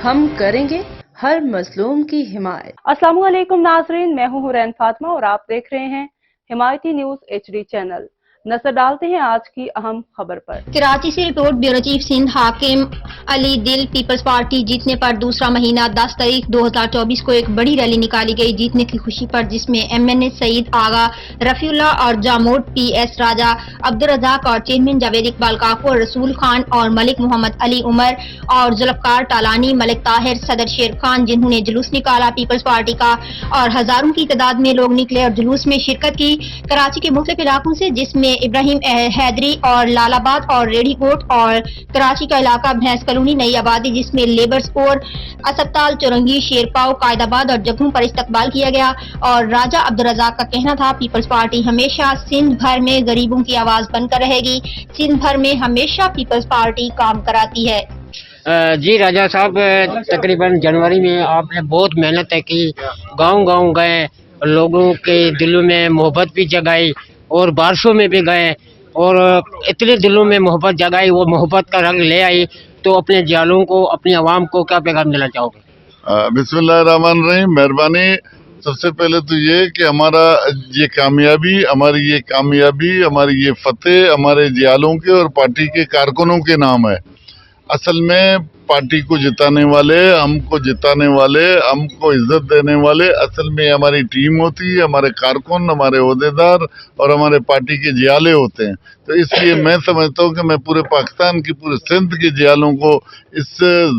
ہم کریں گے ہر مظلوم کی حمایت۔ السلام علیکم ناظرین، میں ہوں حورین فاطمہ اور آپ دیکھ رہے ہیں حمایتی نیوز HD چینل۔ نظر ڈالتے ہیں آج کی اہم خبر پر۔ کراچی سے رپورٹ بیورو چیف سندھ حاکم علی دل۔ پیپلز پارٹی جیتنے پر دوسرا مہینہ 10 تاریخ 2024 کو ایک بڑی ریلی نکالی گئی جیتنے کی خوشی پر، جس میں MNA سعید آغا، رفیع اللہ اور جاموٹ PS راجہ، عبدالرزاق اور چیئرمین جاوید اقبال کاکو اور رسول خان اور ملک محمد علی عمر اور ذوالفقار ٹالانی، ملک طاہر، صدر شیر خان، جنہوں نے جلوس نکالا پیپلز پارٹی کا، اور ہزاروں کی تعداد میں لوگ نکلے اور جلوس میں شرکت کی کراچی کے مختلف علاقوں سے، جس میں ابراہیم حیدری اور لال آباد اور ریڑھی کوٹ اور کراچی کا علاقہ بھینس کالونی، نئی آبادی، جس میں لیبرز اور اسپتال، چورنگی، شیرپاؤ، قائد آباد اور جگہوں پر استقبال کیا گیا۔ اور راجہ عبدالرزاق کا کہنا تھا، پیپلز پارٹی ہمیشہ سندھ بھر میں غریبوں کی آواز بن کر رہے گی، سندھ بھر میں ہمیشہ پیپلز پارٹی کام کراتی ہے۔ جی راجہ صاحب، تقریباً جنوری میں آپ نے بہت محنت کی، گاؤں گاؤں گئے، لوگوں کے دلوں میں محبت بھی جگائی اور بارشوں میں بھی گئے اور اتنے دلوں میں محبت جگائی، وہ محبت کا رنگ لے آئی۔ تو اپنے جالوں کو، اپنی عوام کو کیا پیغام دینا چاہو گے؟ بسم اللہ الرحمن الرحیم۔ مہربانی، سب سے پہلے تو یہ کہ ہماری یہ کامیابی، ہماری یہ فتح ہمارے جالوں کے اور پارٹی کے کارکنوں کے نام ہے۔ اصل میں پارٹی کو جتانے والے، ہم کو جتانے والے، ہم کو عزت دینے والے اصل میں ہماری ٹیم ہوتی ہے، ہمارے کارکن، ہمارے عہدیدار اور ہمارے پارٹی کے جیالے ہوتے ہیں۔ تو اس لیے میں سمجھتا ہوں کہ میں پورے پاکستان کی، پورے سندھ کے جیالوں کو اس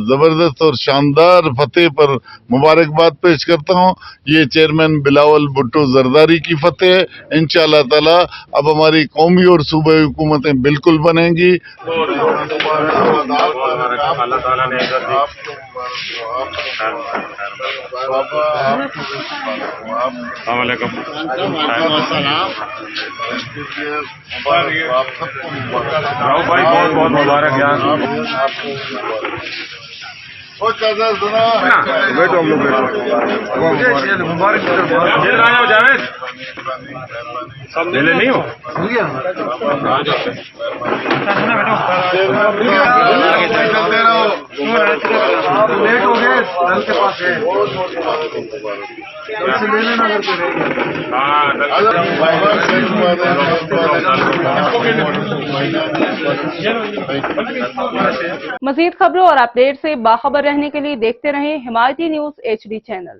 زبردست اور شاندار فتح پر مبارکباد پیش کرتا ہوں۔ یہ چیئرمین بلاول بھٹو زرداری کی فتح ہے۔ انشاءاللہ تعالی اب ہماری قومی اور صوبائی حکومتیں بالکل بنیں گی۔ اللہ تعالیٰ نے السلام علیکم۔ راؤ بھائی بہت بہت مبارک یار۔ بیٹھو ہم لوگ جاوید میلے نہیں ہو لیٹ ہو گئے نل کے پاس ہے۔ مزید خبروں اور اپڈیٹ سے باخبر رہنے کے لیے دیکھتے رہیں حمایتی نیوز HD چینل۔